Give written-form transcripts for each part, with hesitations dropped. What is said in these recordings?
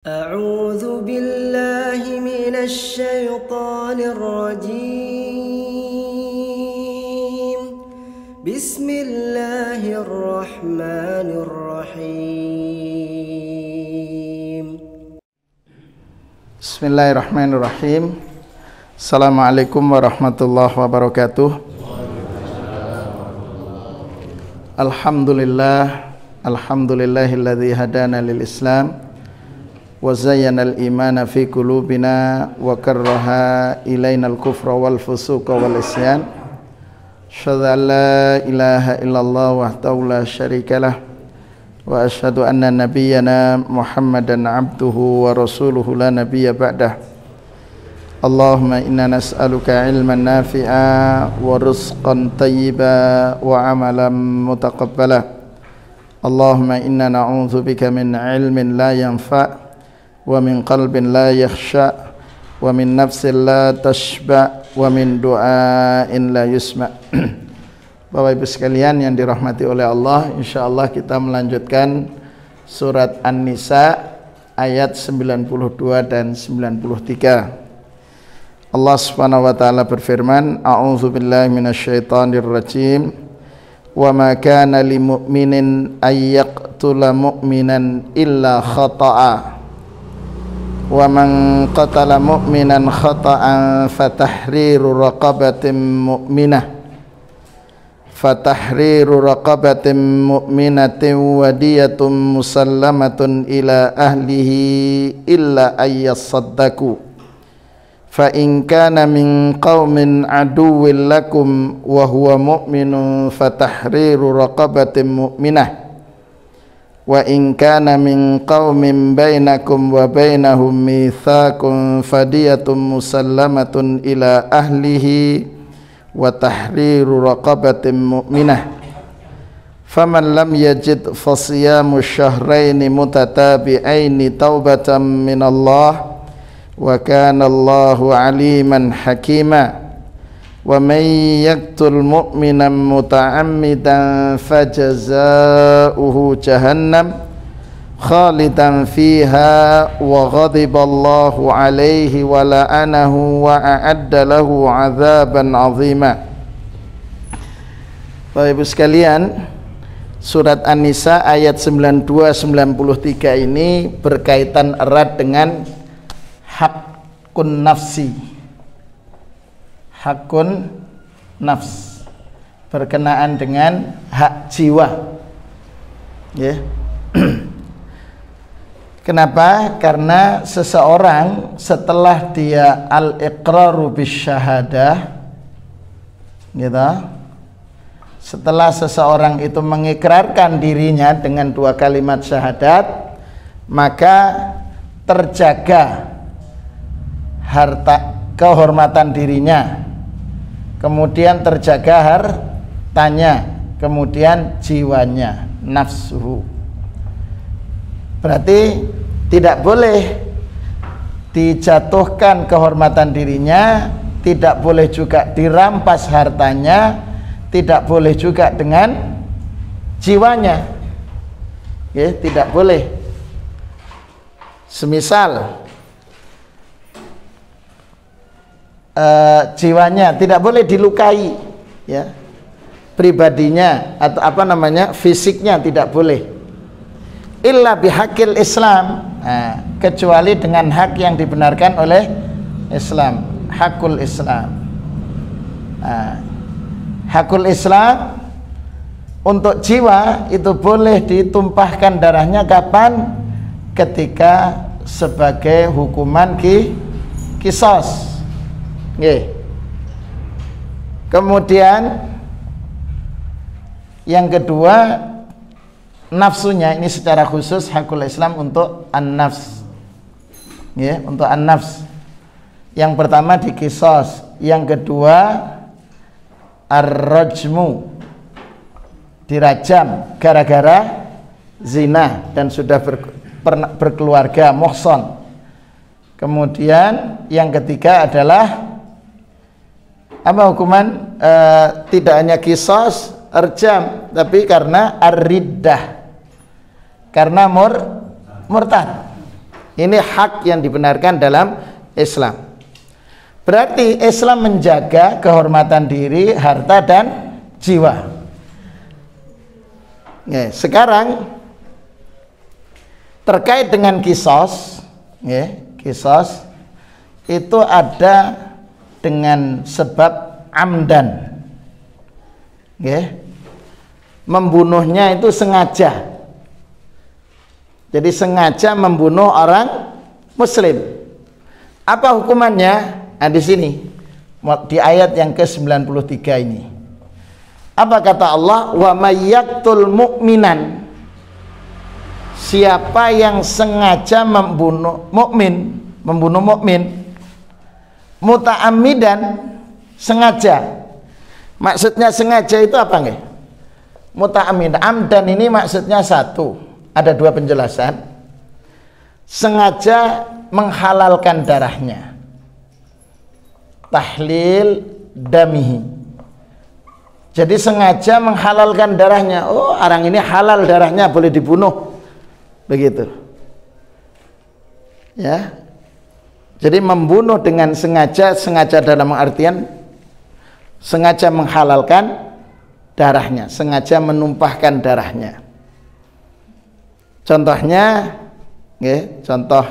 أعوذ بالله من الشيطان الرجيم بسم الله الرحمن الرحيم بسم الله الرحمن الرحيم. Assalamualaikum warahmatullahi wabarakatuh. Alhamdulillahilladzi hadana lil Islam wa zayyana al-imana fi qulubina wa karraha ilaina al-kufra wal fusuqa wal isyan. Asyhadu an la ilaha illallah wahdahu la syarikalah wa asyhadu anna nabiyyana Muhammadan abduhu wa rasuluhu la nabiyya ba'dah. Allahumma inna nas'aluka ilman nafi'a wa rizqan tayyiba wa amalan mutaqabbala. Allahumma inna na'udzubika min ilmin la yanfa' wa min qalbin la yakhsha wa min nafsin la tashba wa min du'ain la yusma. Bapak Ibu sekalian yang dirahmati oleh Allah, insyaallah kita melanjutkan surat An-Nisa ayat 92 dan 93. Allah Subhanahu wa taala berfirman, a'udzu billahi minasyaitonir rajim. Wa ma kana lil mu'minin ay yaqtula mu'minan illa khata'a. Wa man qatala mu'minan khata'an fatahriru raqabatin mu'minatin wa diyatun musallamatun ila ahlihi illa ayyasaddaqu fa in kana min qaumin aduwwin lakum wa huwa mu'minun fatahriru raqabatin mu'minah wa in kana min qaumin bainakum wa bainahum mitsaqun fadiyatun musallamatun ila ahlihi wa tahriru raqabatin mu'minah faman lam yajid fasiyamu syahraini mutatabi'aini taubatan minallah wa kana Allahu aliman hakima. Wa man yaqtul mu'minan muta'ammidan fajaza'uhu jahannam khalidan fiha wa ghadiballahu alaihi wa la'anahu wa a'adda lahu 'adzaban 'azima. Bapak Ibu sekalian, surat An-Nisa ayat 92-93 ini berkaitan erat dengan hakun nafsi. Hakun nafs berkenaan dengan hak jiwa, ya. Kenapa? Karena seseorang setelah dia al-iqraru bisyahadah, gitu, setelah seseorang itu mengikrarkan dirinya dengan dua kalimat syahadat, maka terjaga harta kehormatan dirinya, kemudian terjaga hartanya, kemudian jiwanya, nafsuhu. Berarti tidak boleh dijatuhkan kehormatan dirinya, tidak boleh juga dirampas hartanya, tidak boleh juga dengan jiwanya, ya, tidak boleh. Semisal jiwanya tidak boleh dilukai, ya, pribadinya atau fisiknya tidak boleh, illa bihaqil Islam, kecuali dengan hak yang dibenarkan oleh Islam, hakul Islam. Hakul Islam untuk jiwa itu boleh ditumpahkan darahnya kapan? Ketika sebagai hukuman kisos. Kemudian yang kedua, nafsunya, ini secara khusus hakul Islam untuk an-nafs, untuk an-nafs. Yang pertama dikisos, yang kedua ar-rajmu, dirajam gara-gara zina dan sudah berkeluarga, muhsan. Kemudian yang ketiga adalah apa hukuman? Tidak hanya kisos, arjam, tapi karena ar-riddah, karena murtad. Ini hak yang dibenarkan dalam Islam. Berarti Islam menjaga kehormatan diri, harta dan jiwa. Sekarang terkait dengan kisos, kisos itu ada dengan sebab amdan, membunuhnya itu sengaja. Jadi sengaja membunuh orang Muslim. Apa hukumannya? Nah, di sini di ayat yang ke-93 ini. Apa kata Allah? Wa may yaqtul mu'minan. Siapa yang sengaja membunuh mukmin, muta'ammidan, sengaja. Maksudnya sengaja itu apa nggih? Muta'ammid, amdan ini maksudnya satu. Ada dua penjelasan. Sengaja menghalalkan darahnya. Tahlil damihi. Jadi sengaja menghalalkan darahnya. Oh, orang ini halal darahnya, boleh dibunuh. Begitu. Ya. Jadi membunuh dengan sengaja, sengaja dalam artian sengaja menghalalkan darahnya, sengaja menumpahkan darahnya. Contohnya, contoh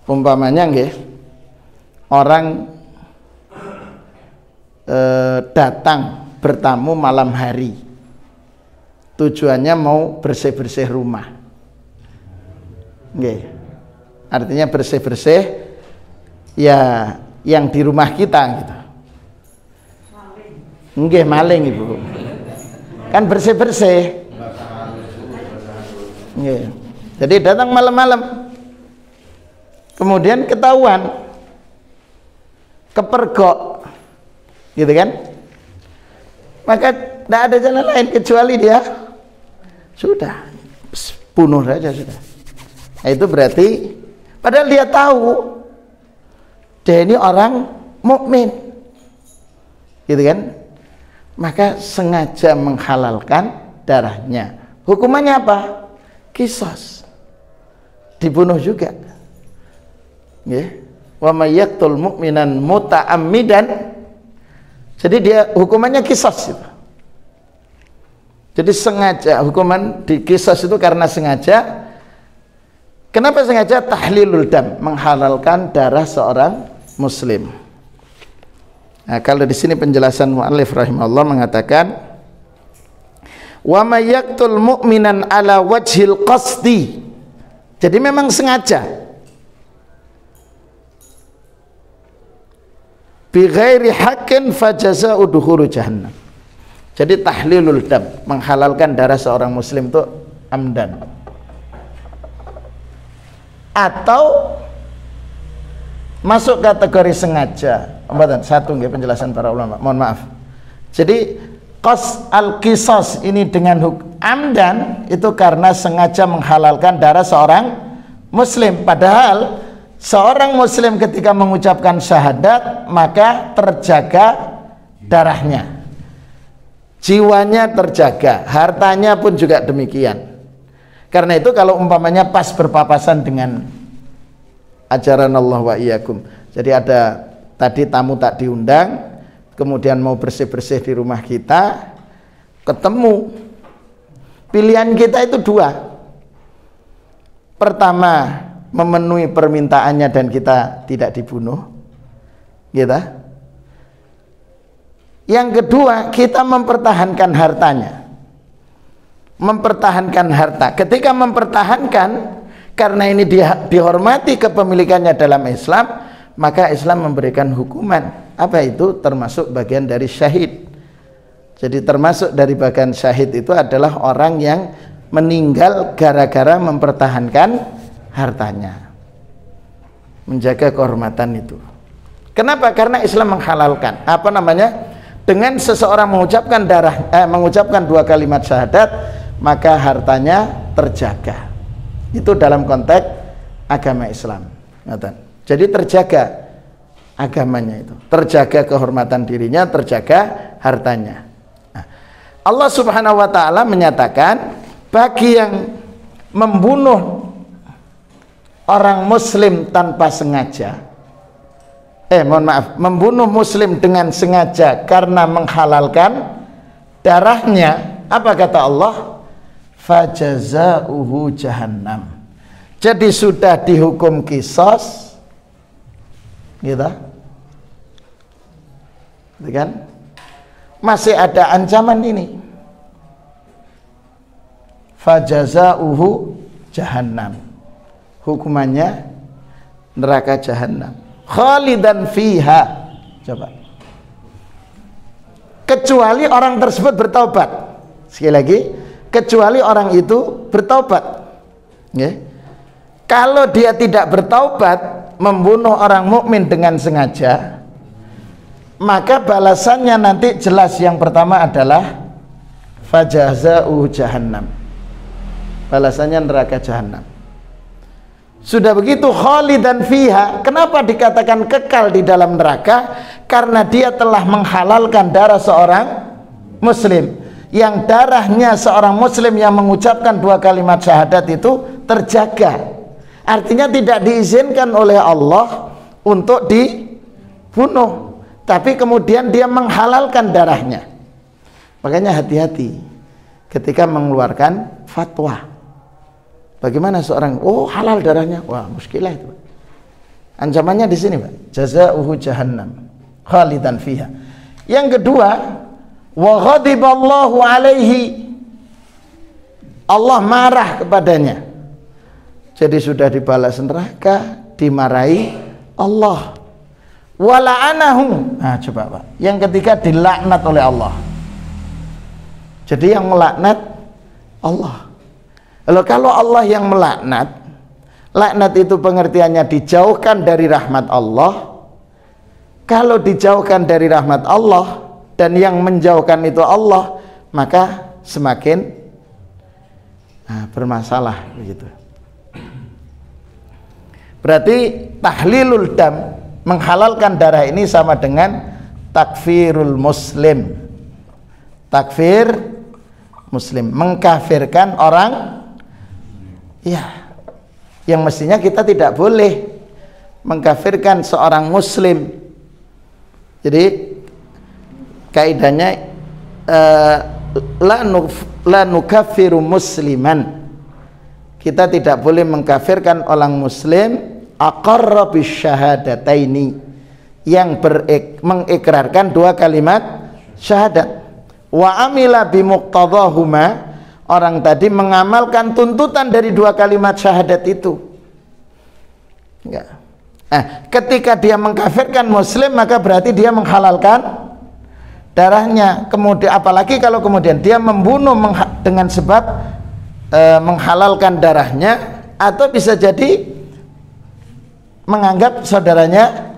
umpamanya, orang datang bertamu malam hari, tujuannya mau bersih-bersih rumah, artinya bersih-bersih ya yang di rumah kita gitu. Maling ibu, kan bersih-bersih. Jadi datang malam-malam, kemudian ketahuan, kepergok, gitu kan? Maka tidak ada jalan lain kecuali dia sudah bunuh saja sudah. Nah, itu berarti padahal dia tahu dia ini orang mukmin, gitu kan? Maka sengaja menghalalkan darahnya. Hukumannya apa? Qisas, dibunuh juga. Wa may yaqtul mu'minan muta'ammidan. Jadi dia hukumannya qisas itu. Jadi sengaja, hukuman di qisas itu karena sengaja. Kenapa sengaja? Tahlilul dam, menghalalkan darah seorang muslim. Nah, kalau di sini penjelasan muallif rahimahullah mengatakan wa may yaqtul mu'minan ala wajhil qasdi. Jadi memang sengaja, bi ghairi haqqin fajaza'u dukhulu jahannam. Jadi tahlilul dam, menghalalkan darah seorang muslim itu amdan. Atau masuk kategori sengaja. Satu nggih penjelasan para ulama. Mohon maaf. Jadi al-qisas ini dengan amdan itu karena sengaja menghalalkan darah seorang muslim. Padahal seorang muslim ketika mengucapkan syahadat maka terjaga darahnya, jiwanya terjaga, hartanya pun juga demikian. Karena itu kalau umpamanya pas berpapasan dengan ajaran Allah wa iyyakum, jadi ada tadi tamu tak diundang, kemudian mau bersih-bersih di rumah kita, ketemu, pilihan kita itu dua. Pertama, memenuhi permintaannya dan kita tidak dibunuh, gitu. Yang kedua, kita mempertahankan hartanya, mempertahankan harta. Ketika mempertahankan, karena ini dihormati kepemilikannya dalam Islam, maka Islam memberikan hukuman. Apa itu? Termasuk bagian dari syahid. Jadi termasuk dari bagian syahid itu adalah orang yang meninggal gara-gara mempertahankan hartanya, menjaga kehormatan itu. Kenapa? Karena Islam menghalalkan. Apa namanya? Dengan seseorang mengucapkan dua kalimat syahadat, maka hartanya terjaga. Itu dalam konteks agama Islam. Jadi terjaga agamanya itu, terjaga kehormatan dirinya, terjaga hartanya. Nah, Allah Subhanahu wa taala menyatakan bagi yang membunuh orang muslim tanpa sengaja, mohon maaf, membunuh muslim dengan sengaja karena menghalalkan darahnya, apa kata Allah? Fajazauhu jahannam. Jadi sudah dihukum qisas, gitu kan? Masih ada ancaman ini. Fajazauhu jahannam. Hukumannya neraka jahannam. Khalidan fiha. Coba. Kecuali orang tersebut bertaubat. Sekali lagi, kecuali orang itu bertaubat. Okay. Kalau dia tidak bertaubat, membunuh orang mukmin dengan sengaja, maka balasannya nanti jelas. Yang pertama adalah fajazauhu jahannam. Balasannya neraka jahannam. Sudah begitu khalidan fiha. Kenapa dikatakan kekal di dalam neraka? Karena dia telah menghalalkan darah seorang muslim. Yang darahnya seorang muslim yang mengucapkan 2 kalimat syahadat itu terjaga. Artinya tidak diizinkan oleh Allah untuk dibunuh, tapi kemudian dia menghalalkan darahnya. Makanya hati-hati ketika mengeluarkan fatwa. Bagaimana seorang, oh halal darahnya, wah muskilah itu. Ancamannya di sini, Pak. Jazauhu jahannam khalidan fiha. Yang kedua, wa ghadiballahu alaihi. Allah marah kepadanya. Jadi sudah dibalas neraka, dimarahi Allah. Wa la'anahu. Nah, coba Pak. Yang ketiga dilaknat oleh Allah. Jadi yang melaknat Allah. Lalu kalau Allah yang melaknat, laknat itu pengertiannya dijauhkan dari rahmat Allah. Kalau dijauhkan dari rahmat Allah dan yang menjauhkan itu Allah, maka semakin bermasalah begitu. Berarti tahlilul dam, menghalalkan darah ini sama dengan takfirul muslim. Takfir muslim, mengkafirkan orang, ya, yang mestinya kita tidak boleh mengkafirkan seorang muslim. Jadi kaidahnya la nukaffiru musliman. Kita tidak boleh mengkafirkan orang muslim aqarra bisyahadataini, yang mengikrarkan 2 kalimat syahadat. Wa amila bimuqtadahuma, orang tadi mengamalkan tuntutan dari 2 kalimat syahadat itu. Enggak. Ketika dia mengkafirkan muslim, maka berarti dia menghalalkan darahnya. Kemudian apalagi kalau kemudian dia membunuh dengan sebab menghalalkan darahnya, atau bisa jadi menganggap saudaranya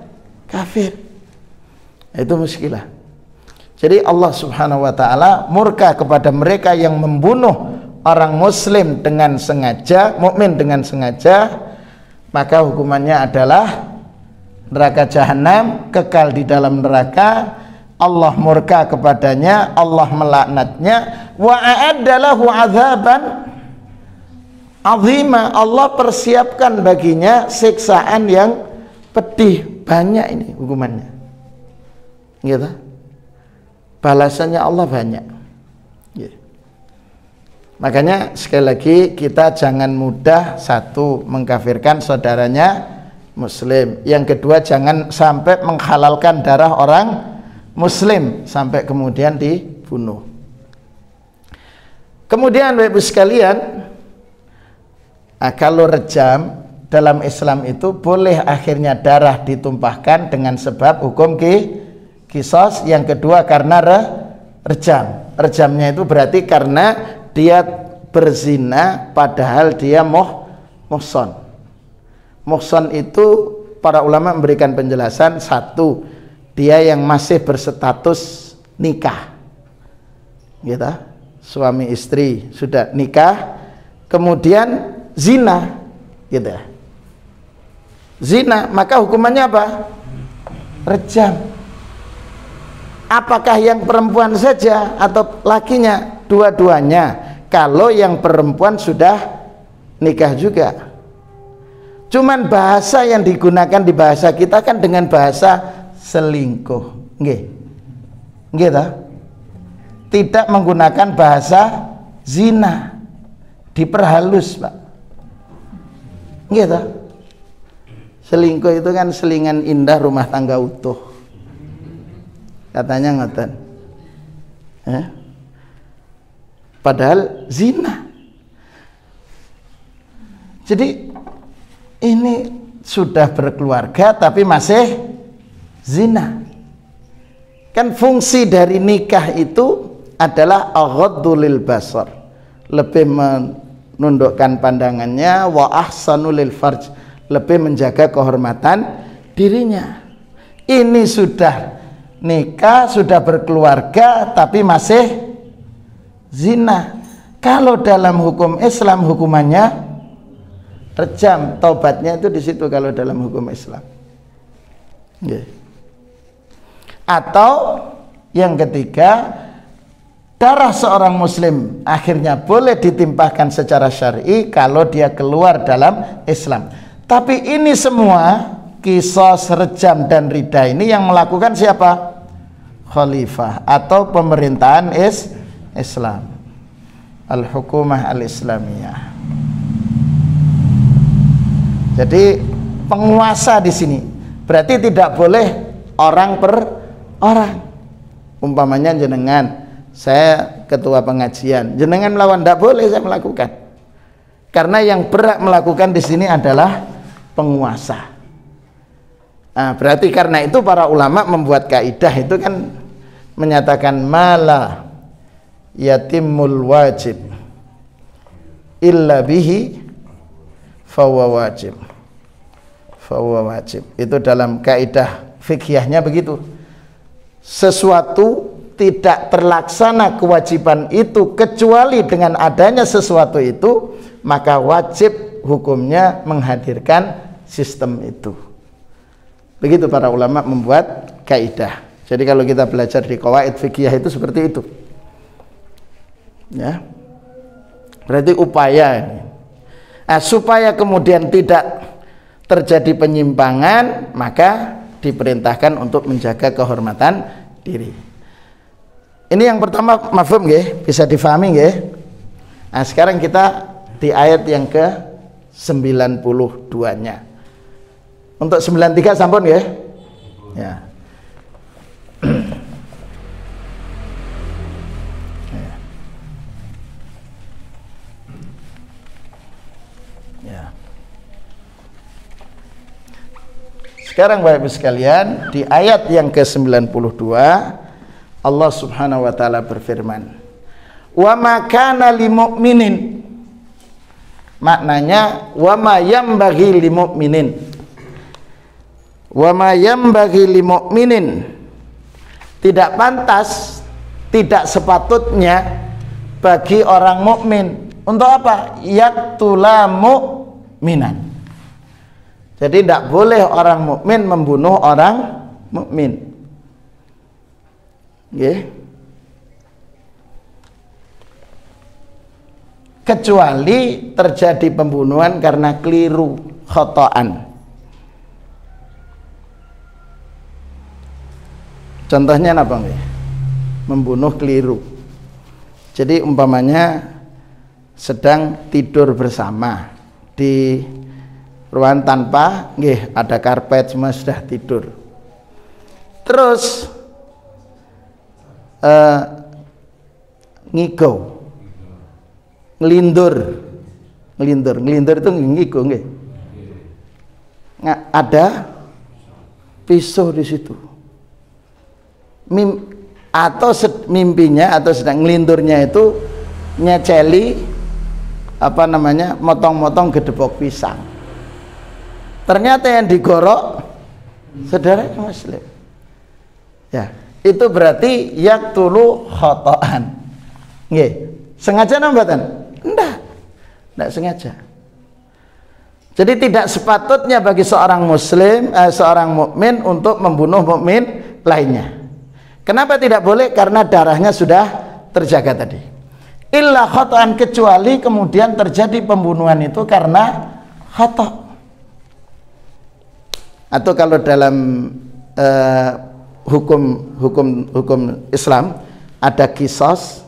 kafir. Itu muskilah. Jadi Allah subhanahu wa ta'ala murka kepada mereka yang membunuh orang muslim dengan sengaja, mukmin dengan sengaja, maka hukumannya adalah neraka jahanam, kekal di dalam neraka. Allah murka kepadanya, Allah melaknatnya. Wa a'adda lahu 'adzaban 'azima, Allah persiapkan baginya siksaan yang pedih, banyak ini hukumannya. Gitu. Balasannya Allah banyak. Makanya sekali lagi kita jangan mudah, satu, mengkafirkan saudaranya muslim. Yang kedua, jangan sampai menghalalkan darah orang muslim sampai kemudian dibunuh. Kemudian Bapak Ibu sekalian, kalau rejam dalam Islam itu boleh akhirnya darah ditumpahkan dengan sebab hukum qisas. Yang kedua karena rejam. Rejamnya itu berarti karena dia berzina padahal dia muhson. Muhson itu para ulama memberikan penjelasan, satu, dia yang masih berstatus nikah, gitu, suami istri sudah nikah, kemudian zina, gitu, zina, maka hukumannya apa? Rejam. Apakah yang perempuan saja atau lakinya? Dua-duanya. Kalau yang perempuan sudah nikah juga. Cuman bahasa yang digunakan di bahasa kita kan dengan bahasa selingkuh. Nggih. Nggih ta? Tidak menggunakan bahasa zina. Diperhalus, Pak. Nggih ta? Selingkuh itu kan selingan indah rumah tangga utuh. Katanya ngoten. Padahal zina. Jadi ini sudah berkeluarga tapi masih zina. Kan fungsi dari nikah itu adalah aghaddu lil basar, lebih menundukkan pandangannya, wa ahsanu lil farj, lebih menjaga kehormatan dirinya. Ini sudah nikah, sudah berkeluarga tapi masih zina. Kalau dalam hukum Islam hukumannya rejam, taubatnya itu di situ kalau dalam hukum Islam. Atau yang ketiga, darah seorang muslim akhirnya boleh ditimpahkan secara syar'i kalau dia keluar dalam Islam. Tapi ini semua qisas, rejam dan rida ini yang melakukan siapa? Khalifah atau pemerintahan Islam, al-hukumah al-islamiyah. Jadi penguasa di sini berarti tidak boleh orang per orang. Umpamanya jenengan, saya ketua pengajian, jenengan melawan, tidak boleh saya melakukan. Karena yang berhak melakukan di sini adalah penguasa. Nah, berarti karena itu para ulama membuat kaidah itu kan menyatakan mala yatimul wajib illa bihi fahuwa wajib. Fahuwa wajib. Itu dalam kaidah fiqhiyahnya begitu. Sesuatu tidak terlaksana kewajiban itu kecuali dengan adanya sesuatu itu, maka wajib hukumnya menghadirkan sistem itu. Begitu para ulama membuat kaidah. Jadi kalau kita belajar di qawaid fiqhiyah itu seperti itu. Ya. Berarti upaya ini. Nah, supaya kemudian tidak terjadi penyimpangan, maka diperintahkan untuk menjaga kehormatan diri. Ini yang pertama, mafhum nggih? Bisa difahami nggih? Nah, sekarang kita di ayat yang ke 92-nya. Untuk 93 sampun nggih? Ya. Sekarang Bapak Ibu sekalian, di ayat yang ke-92 Allah Subhanahu wa taala berfirman, "Wa ma kana lil mu'minin." Maknanya wa ma yambaghi lil mu'minin. Wa ma yambaghi lil mu'minin. Tidak pantas, tidak sepatutnya bagi orang mukmin. Untuk apa? Yaqtula mu'minan. Jadi tidak boleh orang mukmin membunuh orang mukmin. Okay. Kecuali terjadi pembunuhan karena keliru, khotoan. Contohnya apa nggih? Membunuh keliru. Jadi umpamanya sedang tidur bersama di ruangan tanpa nggih ada karpet, semua sudah tidur. Terus ngigau, ngelindur itu ngigau nggih. Ada pisau di situ. Mimpinya atau sedang ngelindurnya itu nyeceli motong-motong gedebok pisang. Ternyata yang digorok saudara muslim. Ya, itu berarti yaqtulu khotoan. Nggih. Sengaja napa mboten? Enggak sengaja. Jadi tidak sepatutnya bagi seorang muslim, seorang mukmin untuk membunuh mukmin lainnya. Kenapa tidak boleh? Karena darahnya sudah terjaga tadi. Illa khotoan, kecuali kemudian terjadi pembunuhan itu karena khoto. atau kalau dalam hukum Islam ada qisas,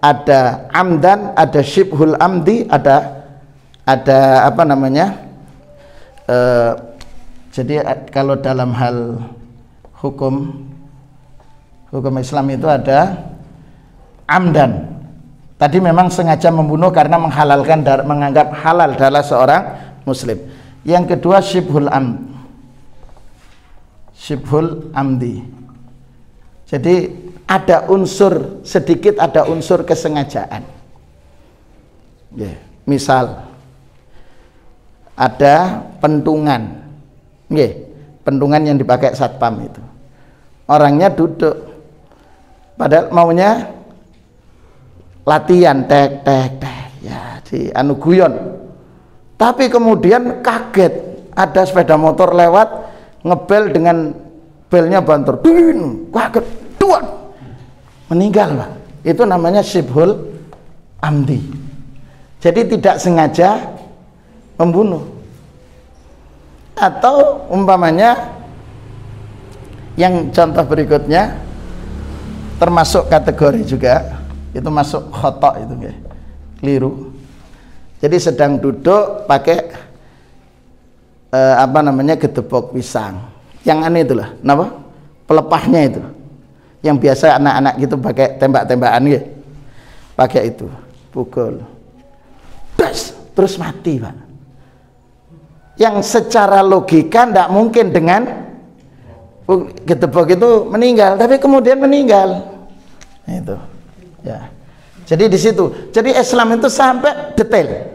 ada amdan, ada syibhul amdi, ada apa namanya, jadi kalau dalam hal hukum Islam itu ada amdan, tadi memang sengaja membunuh karena menghalalkan menganggap halal darah seorang muslim. Yang kedua syibhul amdi, jadi ada unsur sedikit, ada unsur kesengajaan. Misal ada pentungan, pentungan yang dipakai satpam itu, orangnya duduk padahal maunya latihan tek ya di anu guyon, tapi kemudian kaget ada sepeda motor lewat ngebel dengan belnya banter, kaget, duan, meninggal Pak. Itu namanya syibhul amdi, jadi tidak sengaja membunuh. Atau umpamanya yang contoh berikutnya termasuk kategori juga, itu masuk khata, itu keliru. Jadi sedang duduk pakai gedebok pisang, yang aneh itulah, kenapa? Pelepahnya itu, yang biasa anak-anak gitu pakai tembak-tembakan pakai itu, pukul, terus mati Pak. Yang secara logika tidak mungkin dengan gedebok itu meninggal, tapi kemudian meninggal. Itu ya. Jadi di situ, jadi Islam itu sampai detail.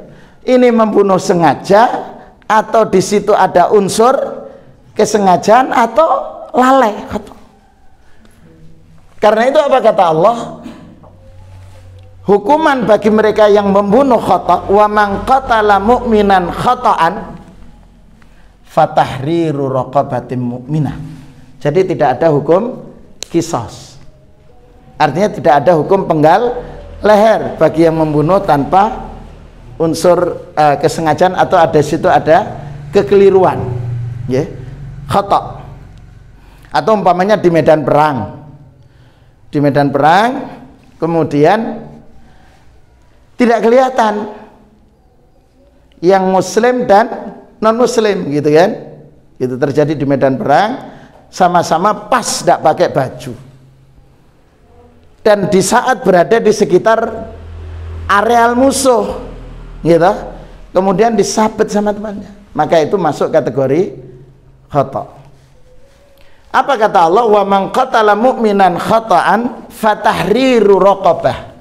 Ini membunuh sengaja atau di situ ada unsur kesengajaan atau lalai. Karena itu apa kata Allah? Hukuman bagi mereka yang membunuh khata, wa man qatala mu'minan khata'an fatahriru raqabatin mu'minah. Jadi tidak ada hukum qisas. Artinya tidak ada hukum penggal leher bagi yang membunuh tanpa unsur kesengajaan atau ada situ ada kekeliruan, khata. Atau umpamanya di medan perang, kemudian tidak kelihatan yang muslim dan non muslim, gitu kan? Itu terjadi di medan perang, sama-sama pas tidak pakai baju, dan di saat berada di sekitar areal musuh, gitu, kemudian disabet sama temannya, maka itu masuk kategori khata. Apa kata Allah? Wa man qatala mu'minan khata'an fatahriru raqabah.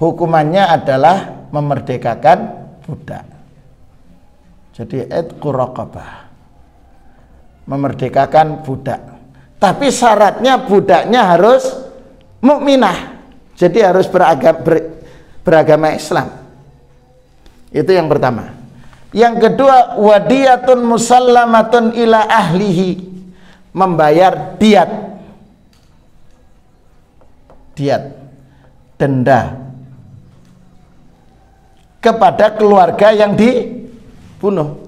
Hukumannya adalah memerdekakan budak. Jadi idqu raqabah, memerdekakan budak. Tapi syaratnya budaknya harus mukminah. Jadi harus beragama Islam. Itu yang pertama. Yang kedua, wadiyatun musallamatun ila ahlihi, membayar diat, denda kepada keluarga yang dibunuh.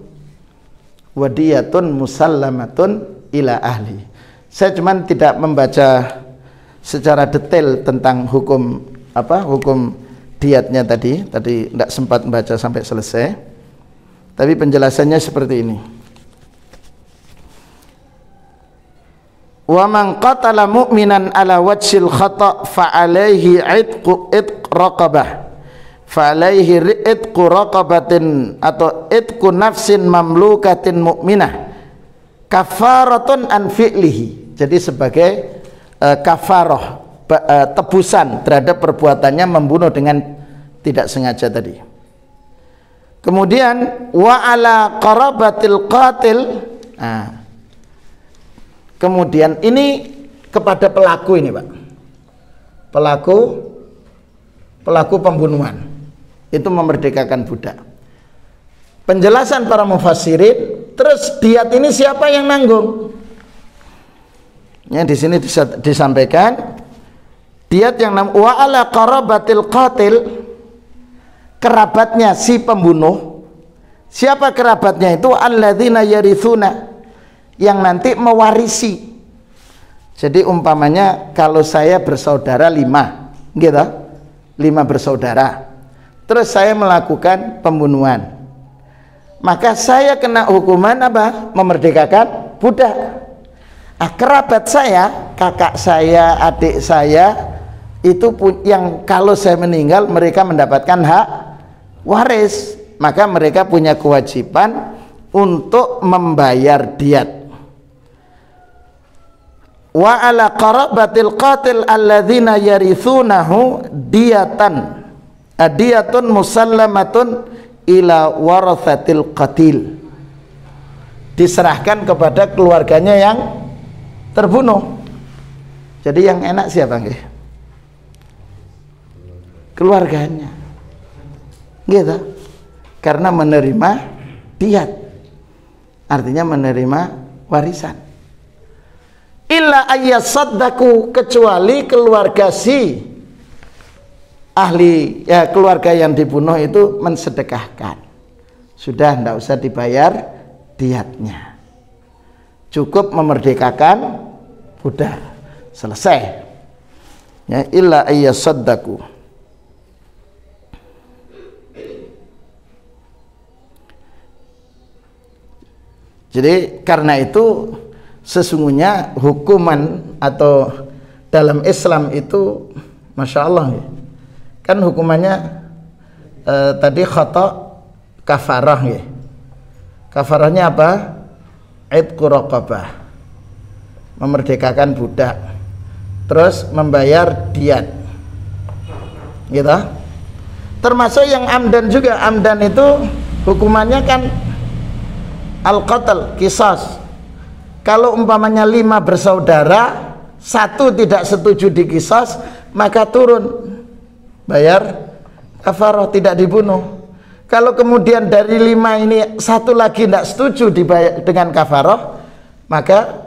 Wadiyatun musallamatun ila ahli. Saya cuman tidak membaca secara detail tentang hukum diatnya tadi tidak sempat membaca sampai selesai, tapi penjelasannya seperti ini. Wa man qatala mu'minan ala wajhil khata' fa alaihi idq raqabah, fa alaihi idq raqabatin atau idq nafsin mamlukatin mu'minah kafaratun an fi'lihi. Jadi sebagai kafarah, tebusan terhadap perbuatannya membunuh dengan tidak sengaja tadi. Kemudian wa ala qarabatil qatil, kemudian ini kepada pelaku ini Pak, pelaku pembunuhan itu memerdekakan budak. Penjelasan para mufassirin, terus diat ini siapa yang nanggung? Ya, di sini disampaikan diat yang wa ala qarabatil qatil, kerabatnya si pembunuh. Siapa kerabatnya itu? Alladzina yarithuna, yang nanti mewarisi. Jadi umpamanya kalau saya bersaudara 5, gitu, 5 bersaudara, terus saya melakukan pembunuhan, maka saya kena hukuman apa? Memerdekakan budak. Kerabat saya, kakak saya, adik saya, itu yang kalau saya meninggal mereka mendapatkan hak waris, maka mereka punya kewajiban untuk membayar diat. Wa ala qarabatil qatil alladzina yarithunahu diyatun musallamatun ila warathatil qatil, diserahkan kepada keluarganya yang terbunuh. Jadi yang enak siapa nggih? Keluarganya, gitu, karena menerima diat, artinya menerima warisan. Illa ayyasaddaku, kecuali keluarga si ahli, ya keluarga yang dibunuh itu mensedekahkan, sudah tidak usah dibayar diatnya, cukup memerdekakan budak, selesai. Ya, illa ayyasaddaku. Jadi karena itu sesungguhnya hukuman atau dalam Islam itu Masya Allah ya, kan hukumannya tadi khata kafarah ya. Kafarahnya apa? Idqu raqabah, memerdekakan budak, terus membayar diat, gitu. Termasuk yang amdan juga. Amdan itu hukumannya kan al-qatl, qisas. Kalau umpamanya 5 bersaudara, 1 tidak setuju di qisas, maka turun bayar kafarah, tidak dibunuh. Kalau kemudian dari 5 ini 1 lagi tidak setuju dibayar dengan kafarah, maka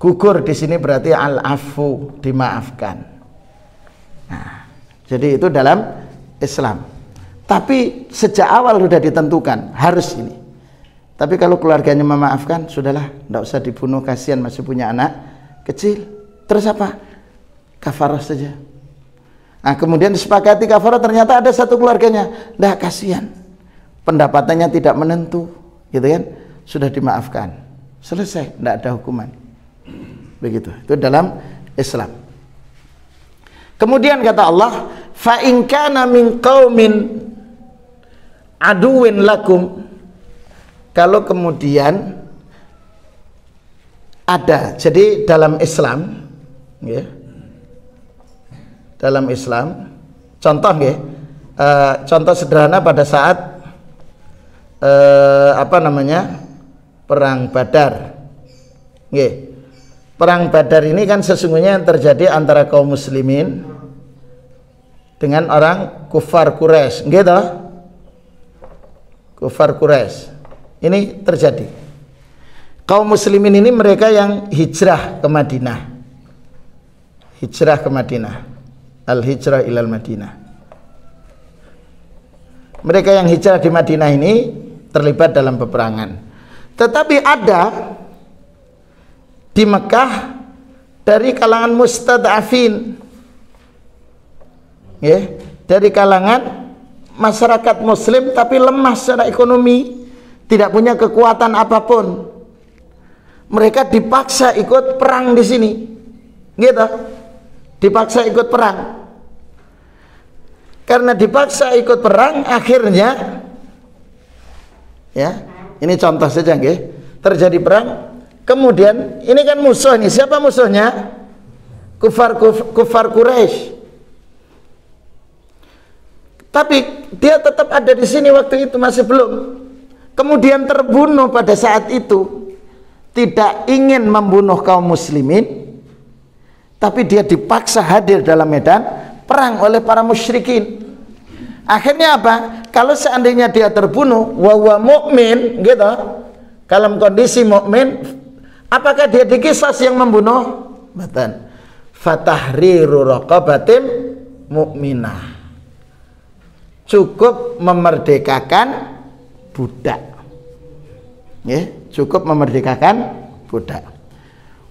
gugur di sini berarti al-afu, dimaafkan. Nah, jadi itu dalam Islam. Tapi sejak awal sudah ditentukan harus ini. Tapi kalau keluarganya memaafkan, sudahlah, tidak usah dibunuh, kasihan masih punya anak kecil. Terus apa? Kafarah saja. Nah, kemudian disepakati kafarah, ternyata ada 1 keluarganya, dah kasihan, pendapatannya tidak menentu, gitu kan? Sudah dimaafkan, selesai, tidak ada hukuman. Begitu. Itu dalam Islam. Kemudian kata Allah, fa in kana min qaumin aduwin lakum. Kalau kemudian ada, jadi dalam Islam, ya, dalam Islam, contoh, ya, contoh sederhana pada saat perang Badar, ya. Perang Badar ini kan sesungguhnya yang terjadi antara kaum muslimin dengan orang kufar Quraisy, gitu. Kufar Quraisy ini terjadi. Kaum muslimin ini mereka yang hijrah ke Madinah. Hijrah ke Madinah. Al-hijrah ilal Madinah. Mereka yang hijrah di Madinah ini terlibat dalam peperangan. Tetapi ada di Mekah dari kalangan mustad'afin, ya, dari kalangan masyarakat muslim tapi lemah secara ekonomi, tidak punya kekuatan apapun. Mereka dipaksa ikut perang di sini, gitu. Dipaksa ikut perang. Karena dipaksa ikut perang, akhirnya, ya, ini contoh saja, nggih. Terjadi perang, kemudian ini kan musuh nih. Siapa musuhnya? Kufar Quraisy. Tapi dia tetap ada di sini waktu itu, masih belum. Kemudian terbunuh pada saat itu. Tidak ingin membunuh kaum muslimin, tapi dia dipaksa hadir dalam medan perang oleh para musyrikin. Akhirnya apa? Kalau seandainya dia terbunuh wa huwa mukmin, gitu, dalam kondisi mukmin, apakah dia dikisas yang membunuh? Betul. Fatahriru raqabatin mukminah. Cukup memerdekakan budak, ya, cukup memerdekakan budak.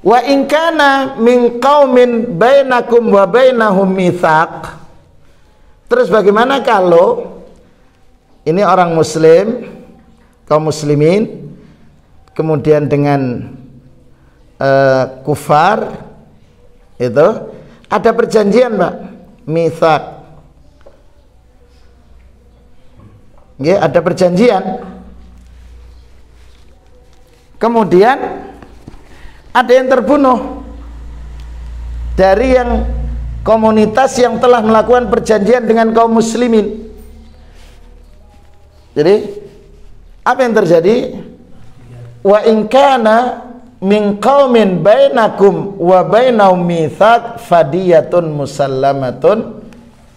Wa in kana min qaumin bainakum wa bainahum mitsaq. Terus bagaimana kalau ini orang muslim, kaum muslimin, kemudian dengan kufar itu ada perjanjian, Pak, mitsaq. Ya, ada perjanjian. Kemudian ada yang terbunuh dari yang komunitas yang telah melakukan perjanjian dengan kaum muslimin. Jadi apa yang terjadi? Wa in kana min qaumin bainakum wa bainahum mitsaq fadiyatun musallamatun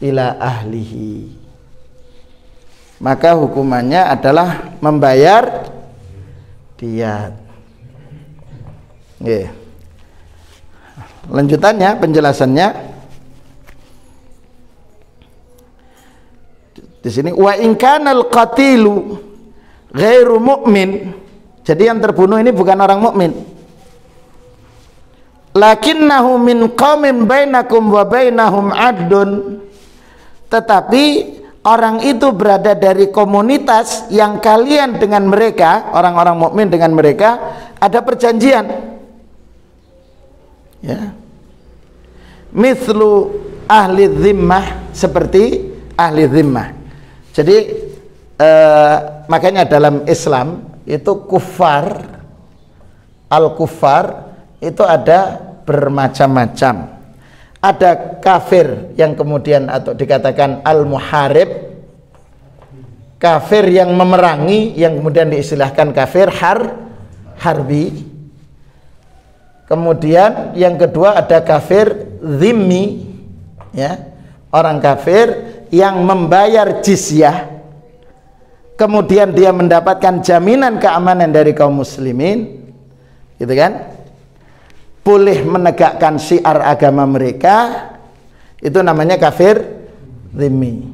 ila ahlihi. Maka hukumannya adalah membayar diyat. Yeah. Lanjutannya, penjelasannya di sini, wa in kanal qatilu ghairu mu'min. Jadi yang terbunuh ini bukan orang mukmin. Lakinnahu min qaumin bainakum wa bainahum addun. Tetapi orang itu berada dari komunitas yang kalian dengan mereka, orang-orang mukmin dengan mereka ada perjanjian. Ya. Mithlu ahli dhimmah, seperti ahli dhimmah. Jadi makanya dalam Islam itu kufar, al-kufar itu ada bermacam-macam. Ada kafir yang kemudian atau dikatakan al-muharib, kafir yang memerangi, yang kemudian diistilahkan kafir harbi. Kemudian yang kedua ada kafir dhimmi, ya, orang kafir yang membayar jizyah, kemudian dia mendapatkan jaminan keamanan dari kaum muslimin, gitu kan, boleh menegakkan syiar agama mereka, itu namanya kafir dhimmi.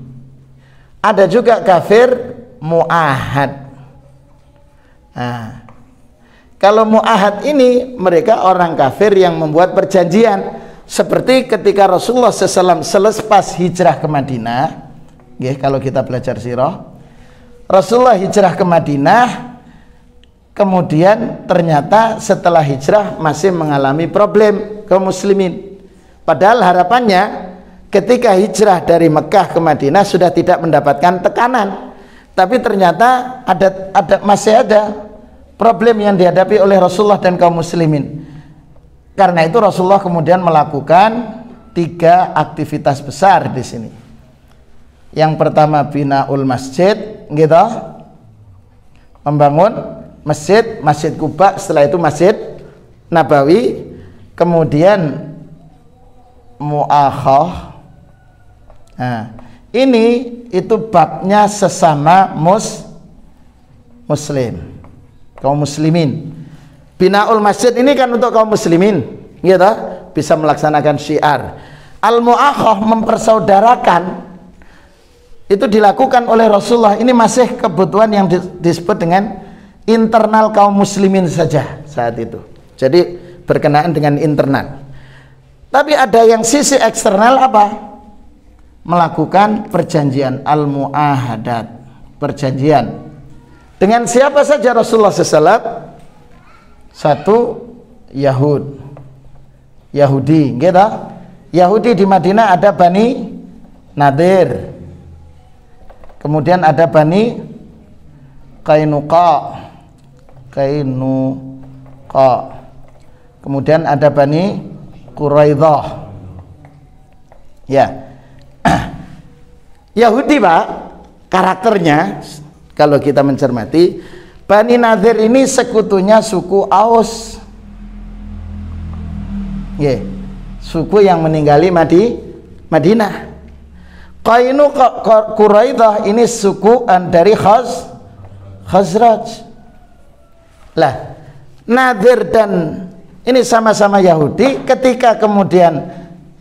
Ada juga kafir mu'ahad. Nah, kalau mu'ahad ini mereka orang kafir yang membuat perjanjian, seperti ketika Rasulullah SAW selepas hijrah ke Madinah, ya, kalau kita belajar sirah, Rasulullah hijrah ke Madinah, kemudian ternyata setelah hijrah masih mengalami problem kaum muslimin. Padahal harapannya ketika hijrah dari Mekah ke Madinah sudah tidak mendapatkan tekanan, tapi ternyata masih ada problem yang dihadapi oleh Rasulullah dan kaum muslimin. Karena itu Rasulullah kemudian melakukan 3 aktivitas besar di sini. Yang pertama binaul masjid, gitu, membangun Masjid Quba, setelah itu Masjid Nabawi, kemudian mu'akhah. Nah, ini itu babnya sesama muslim, kaum muslimin. Binaul masjid ini kan untuk kaum muslimin, gitu, bisa melaksanakan syiar. Al-mu'akhah, mempersaudarakan, itu dilakukan oleh Rasulullah. Ini masih kebutuhan yang disebut dengan internal kaum muslimin saja saat itu. Jadi berkenaan dengan internal. Tapi ada yang sisi eksternal, apa? Melakukan perjanjian al-mu'ahadat, perjanjian. Dengan siapa saja Rasulullah SAW? Satu, Yahudi, gitu. Yahudi di Madinah ada Bani Nadir. Kemudian ada Bani Qainuqa. Kemudian ada Bani Quraidah. Ya. Yahudi, Pak, karakternya kalau kita mencermati, Bani Nadir ini sekutunya suku Aus. Ya. Suku yang meninggali Madinah. Quraidah ini suku dari Khazraj. Lah, Nadir dan ini sama-sama Yahudi, ketika kemudian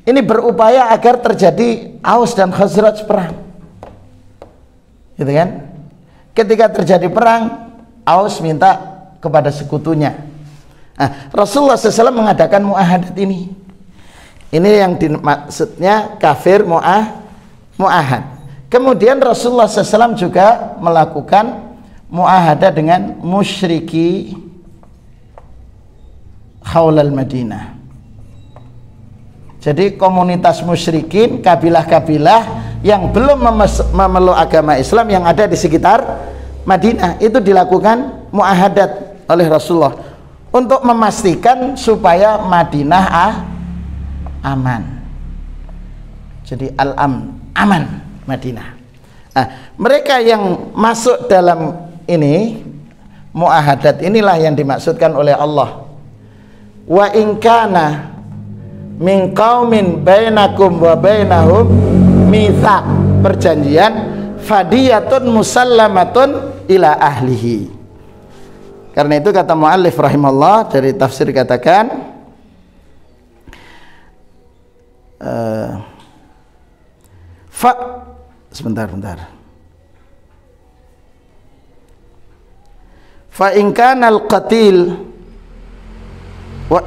ini berupaya agar terjadi Aus dan Khazraj perang, gitu kan? Ketika terjadi perang, Aus minta kepada sekutunya. Nah, Rasulullah SAW mengadakan muahadat ini. Ini yang maksudnya kafir muahad. Kemudian Rasulullah SAW juga melakukan muahadah dengan musyriki haulal Madinah. Jadi komunitas musyrikin, kabilah-kabilah yang belum memeluk agama Islam yang ada di sekitar Madinah, itu dilakukan muahadat oleh Rasulullah untuk memastikan supaya Madinah aman. Jadi aman Madinah. Nah, mereka yang masuk dalam ini muahadat inilah yang dimaksudkan oleh Allah. Wa in kana min qaumin bainakum wa bainahum mitsaq, perjanjian, fadiyatun musallamatun ila ahlihi. Karena itu kata muallif rahimahullah dari tafsir katakan sebentar. Fa in kana al-qatil wa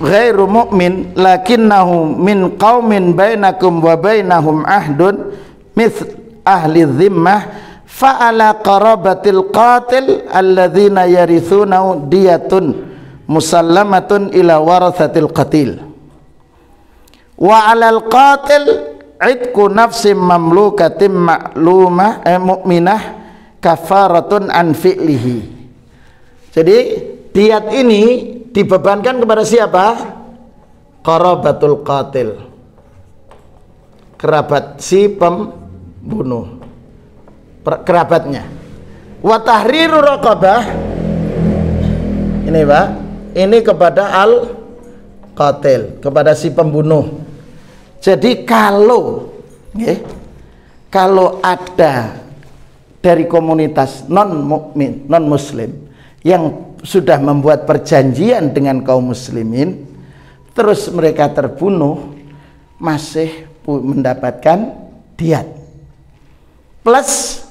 ghairu mu'min lakinnahu min qaumin bainakum wa bainahum ahdun mithl ahli dhimmah fa ala qarabatil qatil alladzina yarithunahu diyatun musallamatun ila warathatil qatil wa alal qatil idku nafsim mamlukatim ma'lumah mu'minah kafaratun an fi'lihi. Jadi diat ini dibebankan kepada siapa? Qarabatul qatil, kerabat si pembunuh, kerabatnya. Wa tahriru raqabah, ini Pak, ini kepada al qatil, kepada si pembunuh. Jadi kalau ada dari komunitas non mukmin, non muslim yang sudah membuat perjanjian dengan kaum muslimin, terus mereka terbunuh, masih mendapatkan diat plus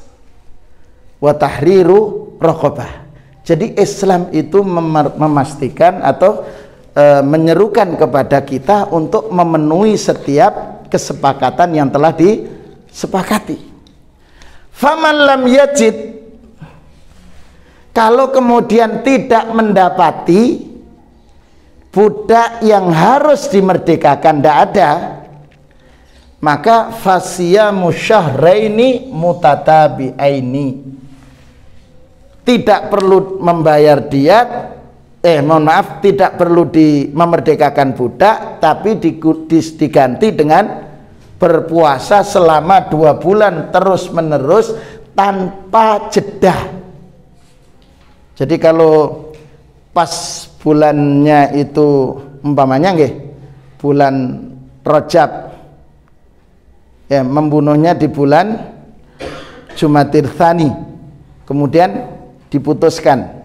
wa tahriru raqabah. Jadi Islam itu memastikan atau menyerukan kepada kita untuk memenuhi setiap kesepakatan yang telah disepakati. Faman lam yajid, kalau kemudian tidak mendapati budak yang harus dimerdekakan, tidak ada, maka fasiyamu syahraini mutatabi'aini, tidak perlu membayar diat, tidak perlu memerdekakan budak, tapi diganti dengan berpuasa selama 2 bulan terus menerus tanpa jeda. Jadi kalau pas bulannya itu umpamanya bulan Rajab, ya, membunuhnya di bulan Jumadir Tsani, kemudian diputuskan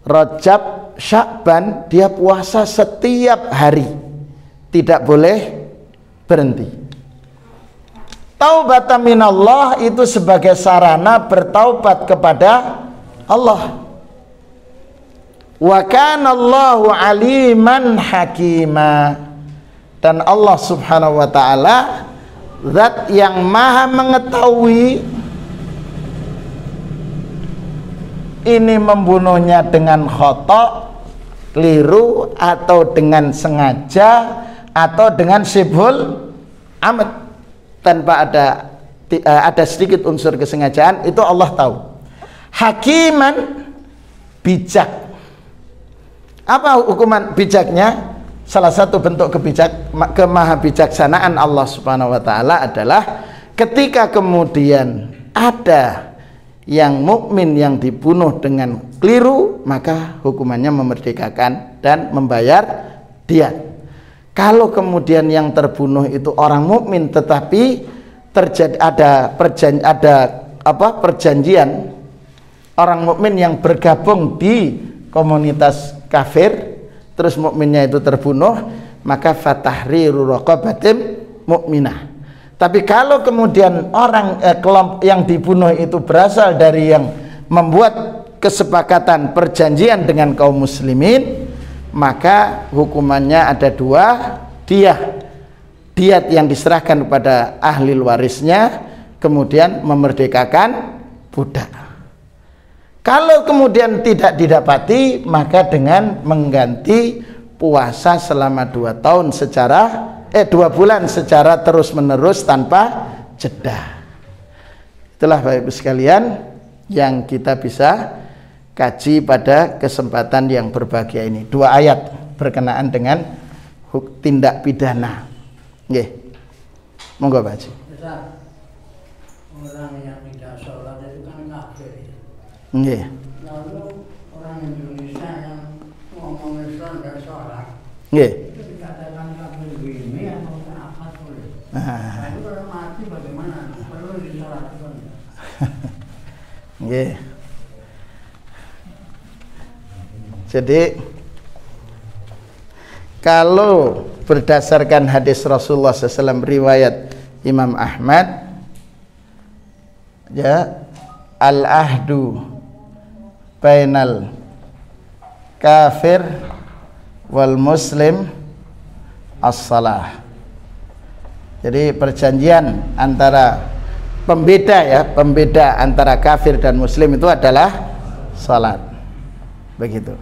Rajab Sya'ban dia puasa setiap hari, tidak boleh berhenti. Taubatan minallah itu sebagai sarana bertaubat kepada Allah. Wa kana Allahu aliman hakima, dan Allah subhanahu wa ta'ala zat yang maha mengetahui. Ini membunuhnya dengan khata, keliru, atau dengan sengaja, atau dengan sibhul amad, tanpa ada sedikit unsur kesengajaan, itu Allah tahu. Hakiman, bijak. Apa hukuman bijaknya? Salah satu bentuk kemahabijaksanaan Allah subhanahu wa ta'ala adalah ketika kemudian ada yang mukmin yang dibunuh dengan keliru, maka hukumannya memerdekakan dan membayar diat. Kalau kemudian yang terbunuh itu orang mukmin tetapi terjadi perjanjian orang mukmin yang bergabung di komunitas kafir, terus mukminnya itu terbunuh, maka fatahriru raqabatin mukminah. Tapi kalau kemudian orang kelompok yang dibunuh itu berasal dari yang membuat kesepakatan perjanjian dengan kaum muslimin, maka hukumannya ada dua, diat yang diserahkan kepada ahli warisnya, kemudian memerdekakan budak. Kalau kemudian tidak didapati, maka dengan mengganti puasa selama 2 tahun secara 2 bulan secara terus menerus tanpa jeda. Itulah Bapak Ibu sekalian yang kita bisa kaji pada kesempatan yang berbahagia ini. 2 ayat berkenaan dengan tindak pidana. Nggih. Monggo Pak Haji. Orang yang tidak sholat itu kan kafir. Nggih. Lalu orang Indonesia yang ngomong Islam dan sholat, Nggih. itu dikatakan kafir ini atau apa boleh? Nah, Itu kalau mati bagaimana? Perlu disolatkan? nggih. Jadi kalau berdasarkan hadis Rasulullah SAW riwayat Imam Ahmad, ya, al-ahdu bainal kafir wal muslim as-salah. Jadi perjanjian antara pembeda antara kafir dan muslim itu adalah salat. Begitu.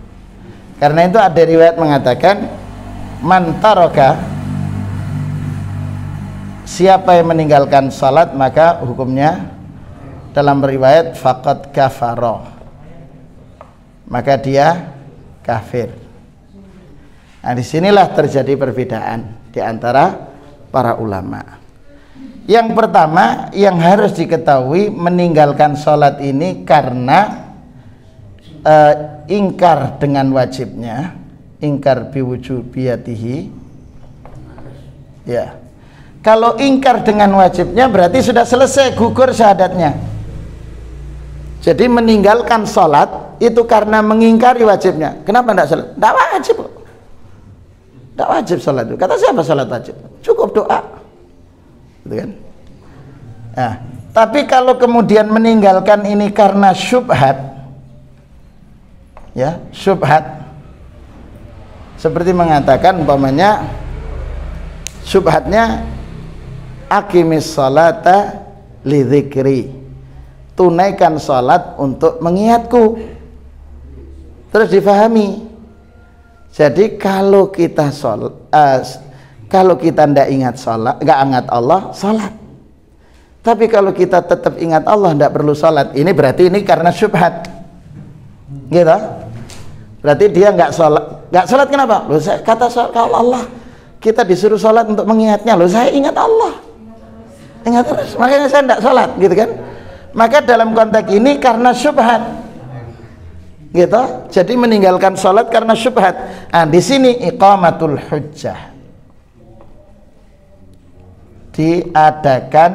Karena itu ada riwayat mengatakan man taraka, siapa yang meninggalkan salat maka hukumnya, dalam riwayat faqad kafara, maka dia kafir. Nah, disinilah terjadi perbedaan di antara para ulama. Yang pertama yang harus diketahui, meninggalkan sholat ini karena ingkar dengan wajibnya, ingkar biwujubiyatihi. Ya, kalau ingkar dengan wajibnya berarti sudah selesai, gugur syahadatnya. Jadi meninggalkan sholat itu karena mengingkari wajibnya. Kenapa tidak sholat? Tidak wajib, tidak wajib sholat itu. Kata siapa sholat wajib? Cukup doa, gitu kan? Nah, tapi kalau kemudian meninggalkan ini karena syubhat, ya, syubhat, seperti mengatakan umpamanya syubhatnya aqimis sholata li dzikri, tunaikan sholat untuk mengingatku. Terus difahami, jadi kalau kita kalau kita tidak ingat sholat, nggak ingat Allah, sholat. Tapi kalau kita tetap ingat Allah, tidak perlu sholat. Ini berarti ini karena syubhat, gitu. Berarti dia nggak sholat. Nggak sholat kenapa? Loh, saya kata sholat, kalau Allah kita disuruh sholat untuk mengingatnya. Loh, saya ingat Allah, ingat terus, makanya saya tidak sholat, gitu kan? Maka dalam konteks ini karena syubhat, gitu. Jadi meninggalkan sholat karena syubhat. Nah, di sini iqamatul hujjah, diadakan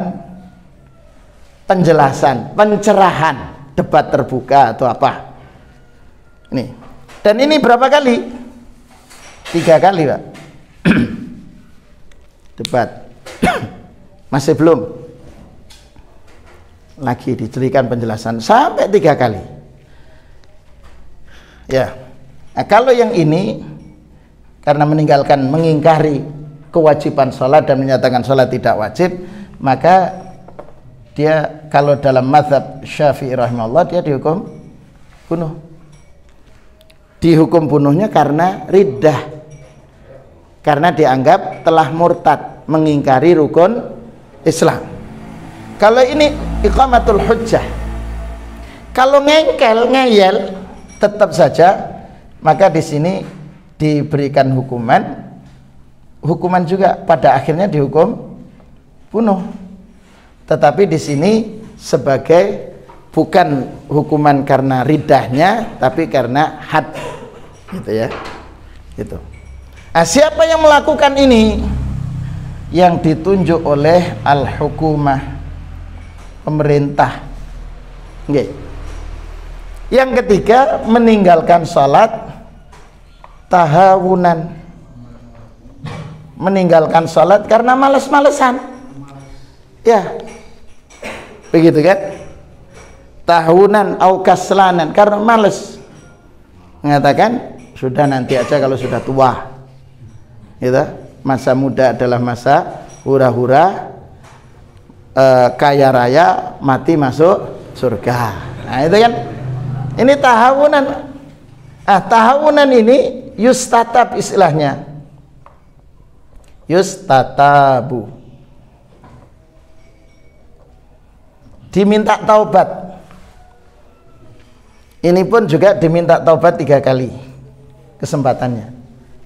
penjelasan, pencerahan, debat terbuka atau apa. Ini. Dan ini berapa kali? 3 kali, Pak. Debat. Masih belum. Lagi diberikan penjelasan sampai 3 kali. Ya. Nah, kalau yang ini karena meninggalkan, mengingkari kewajiban sholat dan menyatakan sholat tidak wajib, maka dia kalau dalam mazhab Syafi'i rahimahullah dia dihukum bunuh. Dihukum bunuhnya karena riddah, karena dianggap telah murtad, mengingkari rukun Islam. Kalau ini iqamatul hujjah, kalau ngeyel tetap saja, maka di sini diberikan hukuman juga, pada akhirnya dihukum bunuh. Tetapi di sini sebagai bukan hukuman karena riddahnya, tapi karena had, gitu ya, gitu. Nah, siapa yang melakukan ini? Yang ditunjuk oleh al-hukumah, pemerintah. Oke. Yang ketiga, meninggalkan sholat tahawunan, meninggalkan sholat karena malas-malesan, ya, begitu kan? tahunan au kaslanan, karena males, mengatakan sudah nanti aja kalau sudah tua, gitu. Masa muda adalah masa hura-hura, kaya raya, mati masuk surga. Nah itu kan, ini tahawunan. Tahawunan ini yustatab istilahnya, yustatabu, diminta taubat. Ini pun juga diminta taubat 3 kali kesempatannya.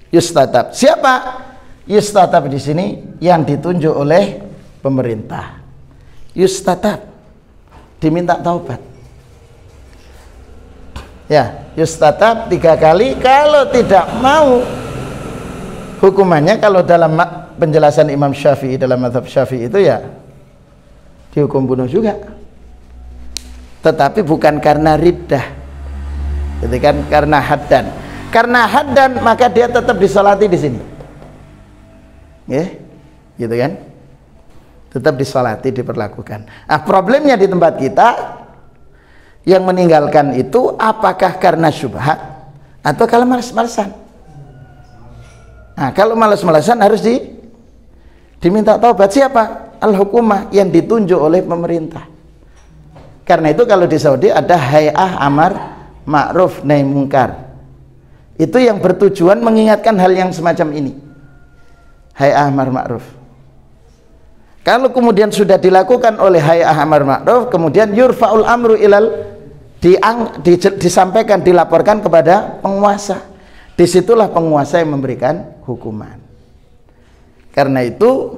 Yustatab. Siapa? Yustatab di sini yang ditunjuk oleh pemerintah. Yustatab, diminta taubat. Ya, yustatab 3 kali. Kalau tidak mau, hukumannya kalau dalam penjelasan Imam Syafi'i dalam mazhab Syafi'i itu ya dihukum bunuh juga. Tetapi bukan karena riddah. Itu kan karena haddan. Karena haddan maka dia tetap disolati di sini. Gitu kan? Tetap disolati, diperlakukan. Problemnya di tempat kita yang meninggalkan itu apakah karena syubhat atau kalau malas-malasan. Kalau malas-malasan harus diminta taubat. Siapa? Al-hukumah, yang ditunjuk oleh pemerintah. Karena itu kalau di Saudi ada hay'ah amar ma'ruf nahi mungkar. Itu yang bertujuan mengingatkan hal yang semacam ini. Hay'ah amar ma'ruf. Kalau kemudian sudah dilakukan oleh hay'ah amar ma'ruf, kemudian yurfa'ul amru ilal, disampaikan, dilaporkan kepada penguasa. Disitulah penguasa yang memberikan hukuman. Karena itu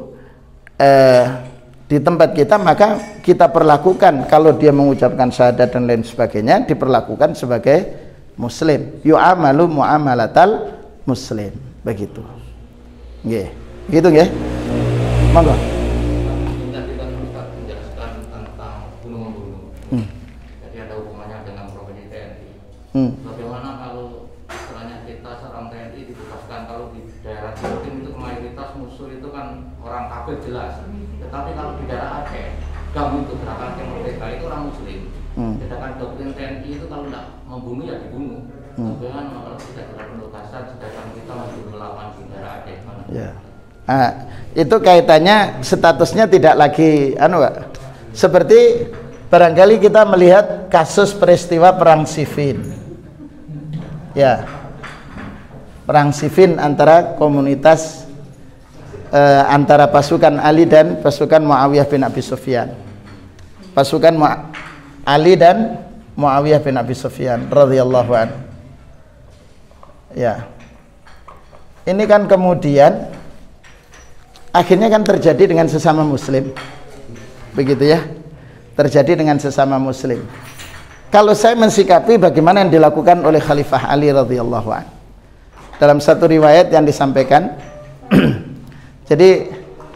di tempat kita maka kita perlakukan, kalau dia mengucapkan syahadat dan lain sebagainya, diperlakukan sebagai muslim, yu'amalu mu'amalatal muslim, begitu. Nggih, gitu nggih. Monggo. Tadi kan Ustaz menjelaskan tentang bunuh-membunuh. Jadi ada hubungannya dengan profesi TNI. Bagaimana kalau istilahnya kita seorang TNI ditugaskan, kalau di daerah Jatim itu mayoritas musuh itu kan orang kafir jelas. Tetapi kalau di daerah Aceh, GAM itu Gerakan Aceh Merdeka itu orang muslim. Sedangkan doktrin TNI itu kalau tidak membunuh ya dibunuh. Bagaimana kalau tidak ada penugasan, sedangkan kita membunuh lawan di daerah Aceh? Ya. Itu kaitannya statusnya tidak lagi Pak. Seperti barangkali kita melihat kasus peristiwa perang Siffin. Ya. Perang Siffin antara komunitas antara pasukan Ali dan pasukan Muawiyah bin Abi Sufyan. Pasukan Ali dan Muawiyah bin Abi Sufyan radhiyallahu anhu. Ya. Ini kan kemudian akhirnya kan terjadi dengan sesama muslim. Begitu ya. Terjadi dengan sesama muslim. Kalau saya mensikapi bagaimana yang dilakukan oleh Khalifah Ali radhiyallahu anhu. Dalam satu riwayat yang disampaikan jadi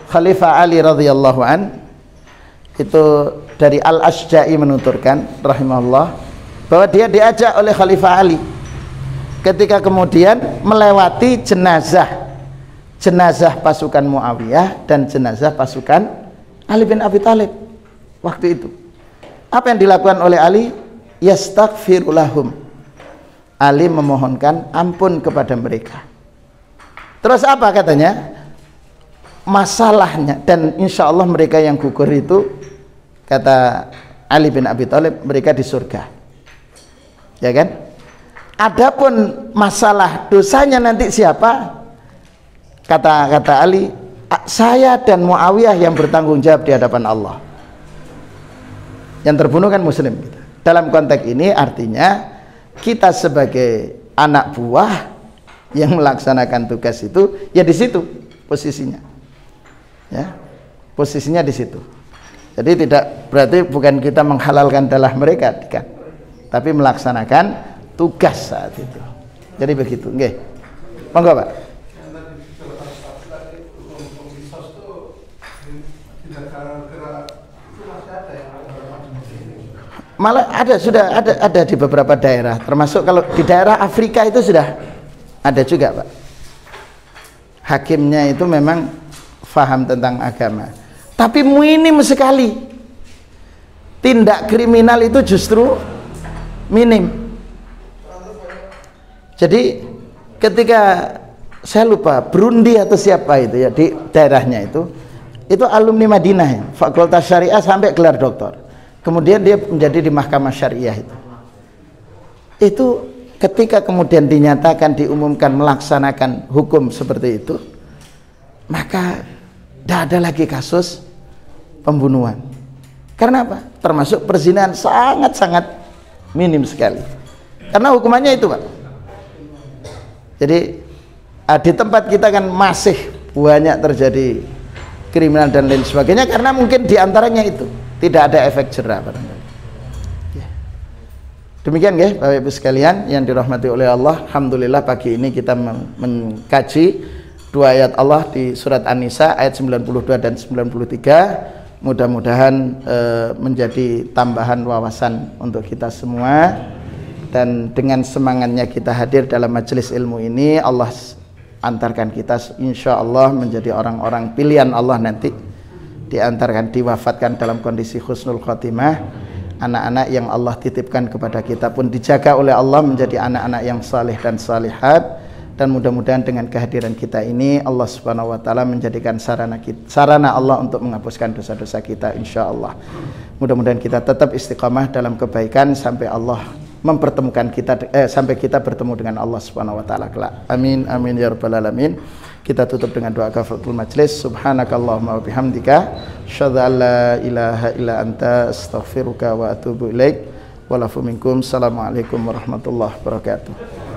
Khalifah Ali radhiyallahu an itu dari Al-Asja'i menuturkan rahimahullah bahwa dia diajak oleh Khalifah Ali ketika kemudian melewati jenazah pasukan Muawiyah dan jenazah pasukan Ali bin Abi Thalib waktu itu. Apa yang dilakukan oleh Ali? Yastaghfiru lahum. Ali memohonkan ampun kepada mereka. Terus apa katanya? Masalahnya, dan insya Allah mereka yang gugur itu, kata Ali bin Abi Thalib, mereka di surga, ya kan? Adapun masalah dosanya nanti siapa? Kata Ali, saya dan Muawiyah yang bertanggung jawab di hadapan Allah. Yang terbunuh kan muslim. Dalam konteks ini artinya kita sebagai anak buah yang melaksanakan tugas itu ya di situ posisinya. Ya, posisinya di situ. Jadi tidak berarti bukan kita menghalalkan darah mereka, kan, tapi melaksanakan tugas saat itu. Jadi begitu, nggih. Monggo, Pak. Malah sudah ada di beberapa daerah, termasuk kalau di daerah Afrika itu sudah ada juga, Pak. Hakimnya itu memang faham tentang agama, tapi minim sekali. tindak kriminal itu justru minim. Jadi ketika saya lupa Burundi atau siapa itu ya di daerahnya itu alumni Madinah ya, Fakultas Syariah sampai gelar doktor. Kemudian dia menjadi di Mahkamah Syariah itu ketika kemudian dinyatakan diumumkan melaksanakan hukum seperti itu, maka tidak ada lagi kasus pembunuhan. Karena apa? Termasuk perzinahan sangat-sangat minim sekali. Karena hukumannya itu, Pak. Jadi di tempat kita kan masih banyak terjadi kriminal dan lain sebagainya karena mungkin diantaranya itu tidak ada efek jerah barangkali. Demikian ya Bapak Ibu sekalian yang dirahmati oleh Allah. Alhamdulillah pagi ini kita mengkaji dua ayat Allah di surat An-Nisa ayat 92 dan 93. Mudah-mudahan menjadi tambahan wawasan untuk kita semua, dan dengan semangatnya kita hadir dalam majelis ilmu ini, Allah antarkan kita insya Allah menjadi orang-orang pilihan Allah nanti, diantarkan diwafatkan dalam kondisi husnul khotimah. Anak-anak yang Allah titipkan kepada kita pun dijaga oleh Allah menjadi anak-anak yang saleh dan salihat, dan mudah-mudahan dengan kehadiran kita ini Allah Subhanahu wa taala menjadikan sarana Allah untuk menghapuskan dosa-dosa kita insyaallah. Mudah-mudahan kita tetap istiqamah dalam kebaikan sampai Allah mempertemukan kita sampai kita bertemu dengan Allah Subhanahu wa taala kelak. Amin amin ya rabbal alamin. Kita tutup dengan doa kafaratul majlis. Subhanakallahumma wa bihamdika asyhadu an la ilaha illa anta astaghfiruka wa atubu ilaik. Walafu minkum. Assalamualaikum warahmatullahi wabarakatuh.